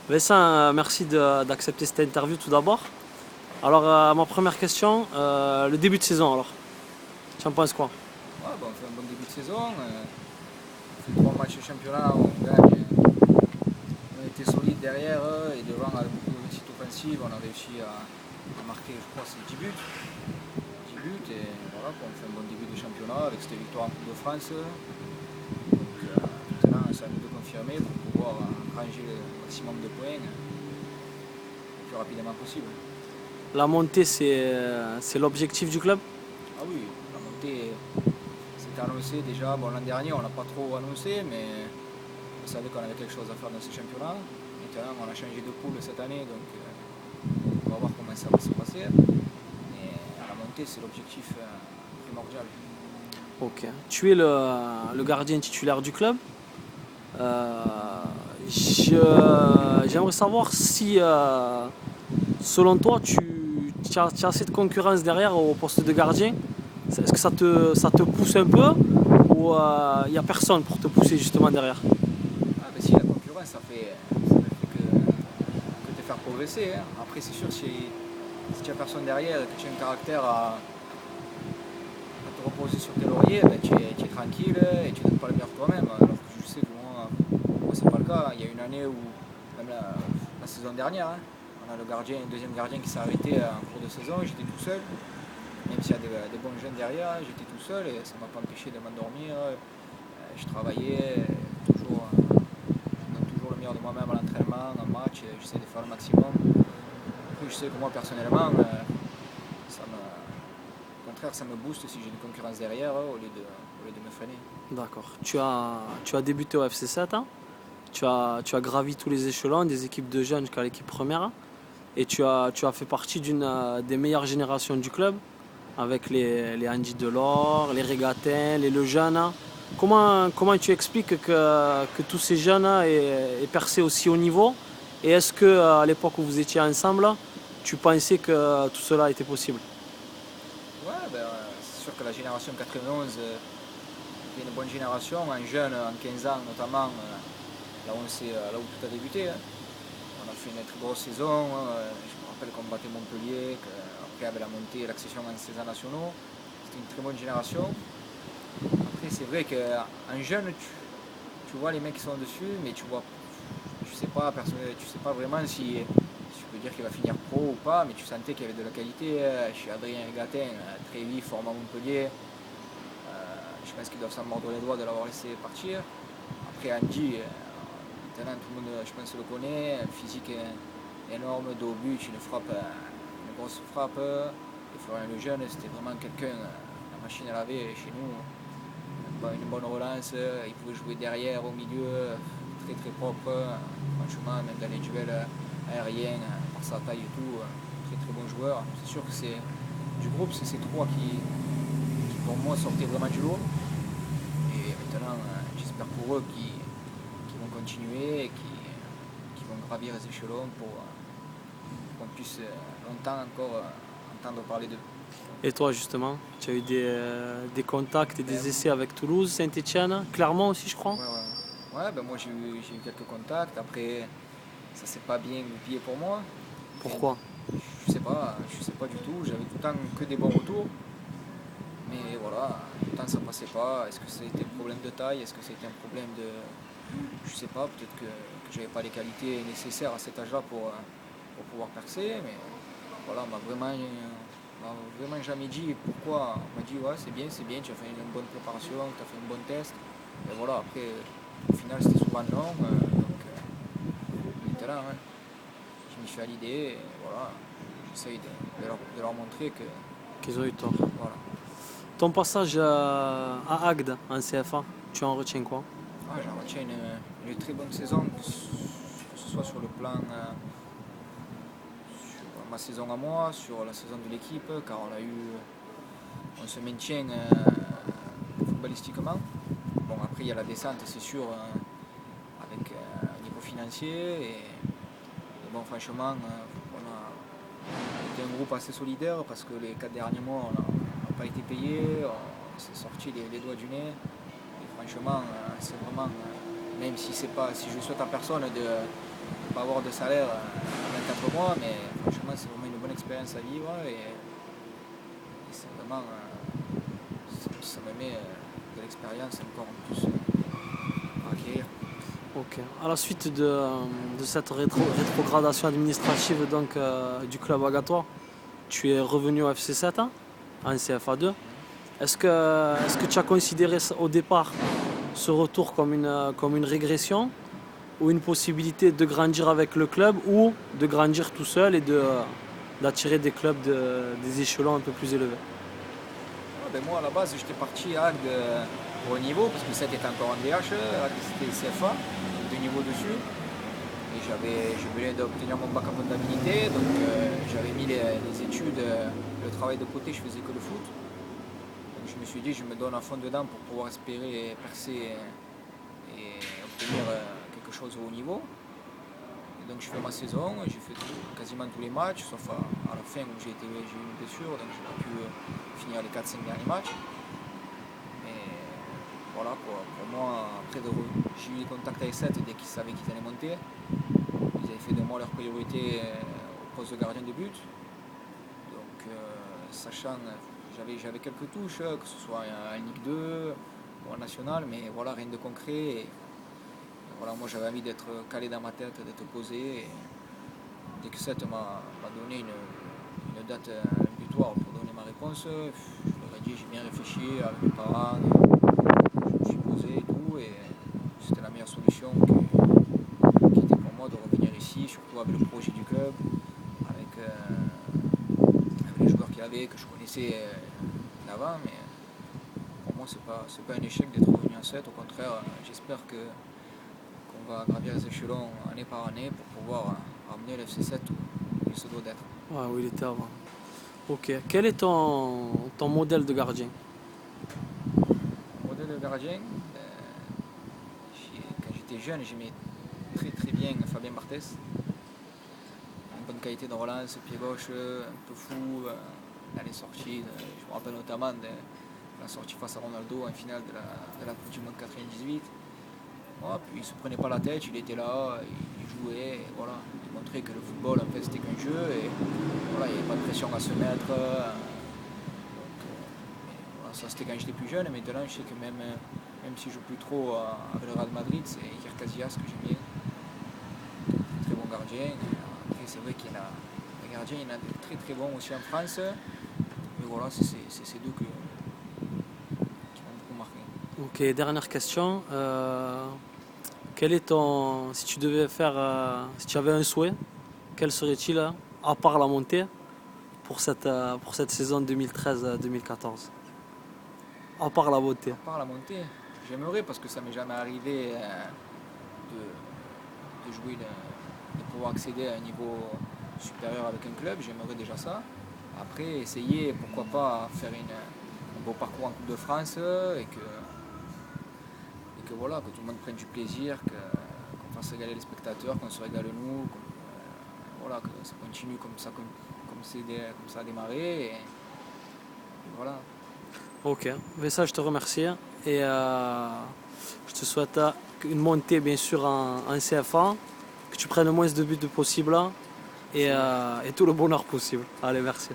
Vincent, merci d'accepter cette interview tout d'abord. Alors, ma première question, le début de saison alors. Tu en penses quoi? Ouais, on fait un bon début de saison. On fait 3 matchs de championnat, on gagne. On a été solide derrière et devant avec beaucoup de réussite offensive, on a réussi à marquer, je crois, c'est 10 buts. 10 buts et voilà, on fait un bon début de championnat avec cette victoire en Coupe de France. Donc maintenant, c'est à nous de confirmer pour pouvoir ranger le maximum de points le plus rapidement possible. La montée, c'est l'objectif du club? Ah oui, la montée, c'était annoncé déjà. Bon, l'an dernier, on l'a pas trop annoncé, mais on savait qu'on avait quelque chose à faire dans ce championnat. Maintenant, on a changé de poule cette année, donc on va voir comment ça va se passer. Mais la montée, c'est l'objectif primordial. Ok. Tu es le gardien titulaire du club. Euh, J'aimerais savoir si, selon toi, tu as assez de concurrence derrière au poste de gardien. Est-ce que ça te pousse un peu ou il n'y a personne pour te pousser justement derrière? Ah, ben si la concurrence, ça ne fait que te faire progresser, hein. Après, c'est sûr, si tu n'as personne derrière, que tu as un caractère à te reposer sur tes lauriers, ben, tu es tranquille et tu ne donnes pas le meilleur de toi-même. Alors que je sais que moi c'est pas le cas. Il y a une année où, même la saison dernière, hein, on a un deuxième gardien qui s'est arrêté en cours de saison, j'étais tout seul. Même s'il y a des bons jeunes derrière, j'étais tout seul et ça ne m'a pas empêché de m'endormir. Je travaillais je donne toujours le meilleur de moi-même à l'entraînement, en match, j'essaie de faire le maximum. Après, je sais que moi personnellement, au contraire, ça me booste si j'ai une concurrence derrière au lieu de me freiner. D'accord. Tu as débuté au FC 7, hein. Tu as gravi tous les échelons, des équipes de jeunes jusqu'à l'équipe première. Et tu as fait partie d'une des meilleures générations du club, avec les Andy Delors, les Régatins, les Lejeune. Comment tu expliques que tous ces jeunes aient percé aussi haut niveau? Et est-ce que à l'époque où vous étiez ensemble, tu pensais que tout cela était possible? Ouais, c'est sûr que la génération 91 était une bonne génération, un jeune, en 15 ans notamment, là où tout a débuté, hein. On a fait une très grosse saison. Je me rappelle qu'on battait Montpellier, qu'après avec la montée et l'accession en 16 nationaux, c'était une très bonne génération. Après, c'est vrai qu'en jeune, tu vois les mecs qui sont dessus, mais tu sais pas vraiment si tu peux dire qu'il va finir pro ou pas, mais tu sentais qu'il y avait de la qualité. Chez Adrien Gatin, très vif, formant Montpellier. Je pense qu'ils doivent s'en mordre les doigts de l'avoir laissé partir. Après Andy, maintenant tout le monde, je pense, le connaît, un physique énorme, dos au but, une grosse frappe. Et Florian Lejeune, c'était vraiment quelqu'un, la machine à laver chez nous. Une bonne relance, il pouvait jouer derrière, au milieu, très très propre. Franchement, même dans les duels aériens, par sa taille et tout, très très bon joueur. C'est sûr que du groupe, c'est ces trois qui pour moi sortaient vraiment du lot. Et maintenant, j'espère pour eux qu'ils vont continuer et qu'ils vont gravir les échelons pour qu'on puisse longtemps encore entendre parler d'eux. Et toi justement, tu as eu des contacts et Ben, des essais avec Toulouse, Saint-Étienne, Clermont aussi je crois. ouais, ouais. Ouais, moi j'ai eu quelques contacts. Après, ça s'est pas bien goupillé pour moi. Pourquoi? Je sais pas du tout. J'avais tout le temps que des bons retours. Mais voilà, tout le temps ça passait pas. Est-ce que c'était un problème de taille? Est-ce que c'était un problème de. Je sais pas, peut-être que j'avais pas les qualités nécessaires à cet âge-là pour pouvoir percer. Mais voilà, on m'a vraiment jamais dit pourquoi. On m'a dit ouais c'est bien, tu as fait une bonne préparation, tu as fait un bon test. Et voilà, après au final c'était souvent non. Donc maintenant, hein, je m'y suis à l'idée et voilà, j'essaye de leur montrer que Qu'ils ont eu tort. voilà. Ton passage à Agde en CFA, tu en retiens quoi? Ah, j'en retiens une très bonne saison, que ce soit sur le plan, sur ma saison à moi, sur la saison de l'équipe, car on se maintient footballistiquement. Bon, après il y a la descente, c'est sûr, avec un niveau financier. Et bon, franchement, on a été un groupe assez solidaire parce que les 4 derniers mois, on n'a pas été payé, on s'est sorti les doigts du nez. Et franchement, c'est vraiment même si je souhaite à personne de ne pas avoir de salaire en 24 mois, mais franchement c'est vraiment une bonne expérience à vivre et c'est vraiment ça me met de l'expérience encore en plus à acquérir. Ok. À la suite de cette rétrogradation administrative donc, du club Agatois, tu es revenu au FC 7 hein, en CFA 2. Est-ce que tu as considéré au départ ce retour comme une régression ou une possibilité de grandir avec le club ou de grandir tout seul et d'attirer des clubs des échelons un peu plus élevés? Ben moi à la base j'étais parti à Agde pour un niveau parce que 7 était encore en DH, Agde c'était CFA, donc 2 niveaux dessus. Et je venais d'obtenir mon bac en comptabilité, donc j'avais mis les études, le travail de côté, je faisais que le foot. Donc je me suis dit je me donne à fond dedans pour pouvoir espérer percer et obtenir quelque chose au haut niveau. Et donc je fais ma saison, j'ai fait quasiment tous les matchs, sauf à la fin où j'ai eu une blessure, donc j'ai pas pu finir les 4-5 derniers matchs. Mais voilà quoi, pour moi, après j'ai eu des contacts avec 7 dès qu'ils savaient qu'ils allaient monter. Ils avaient fait de moi leur priorité au poste de gardien de but. Donc sachant, j'avais quelques touches, que ce soit en Ligue 2 ou en National, mais voilà, rien de concret. Et voilà, moi j'avais envie d'être calé dans ma tête, d'être posé. Et dès que 7 m'a donné une date butoir pour donner ma réponse, je leur ai dit, j'ai bien réfléchi avec mes parents, je me suis posé et tout, et c'était la meilleure solution qui était pour moi de revenir ici, surtout avec le projet du club, avec les joueurs qu'il y avait, que je connaissais d'avant, mais pour moi c'est pas un échec d'être revenu en 7, au contraire, j'espère qu'on va gravir les échelons année par année pour pouvoir ramener le FC7 où il se doit d'être. Ouais, où il était avant. Ok. Quel est ton modèle de gardien? Mon modèle de gardien, quand j'étais jeune, j'aimais très très bien Fabien Barthez. Une bonne qualité de relance, pied gauche, un peu fou, dans les sorties. Je me rappelle notamment de la sortie face à Ronaldo en finale de la Coupe du Monde 98. Voilà, puis il ne se prenait pas la tête, il était là, il jouait, et voilà, il montrait que le football en fait c'était qu'un jeu et voilà, il n'y avait pas de pression à se mettre. Donc, voilà, ça c'était quand j'étais plus jeune, et maintenant je sais que même si je joue plus trop avec le Real Madrid, c'est Iker Casillas que j'aime bien. Très bon gardien. Après c'est vrai qu'il y en a des gardiens, il y en a de très très bons aussi en France. Mais voilà, c'est ces deux qui m'ont beaucoup marqué. Ok, dernière question. Si tu devais si tu avais un souhait, quel serait-il, à part la montée, pour cette saison 2013-2014? À part la montée. À part la montée, j'aimerais, parce que ça m'est jamais arrivé de jouer, de pouvoir accéder à un niveau supérieur avec un club, j'aimerais déjà ça. Après, essayer, pourquoi pas, faire un beau parcours en Coupe de France et que voilà, que tout le monde prenne du plaisir, qu'on fasse régaler les spectateurs, qu'on se régale nous, voilà, que ça continue comme ça a démarré. Et voilà. Ok, mais ça je te remercie et je te souhaite une montée bien sûr en CFA, que tu prennes le moins de buts possible et tout le bonheur possible. Allez, merci.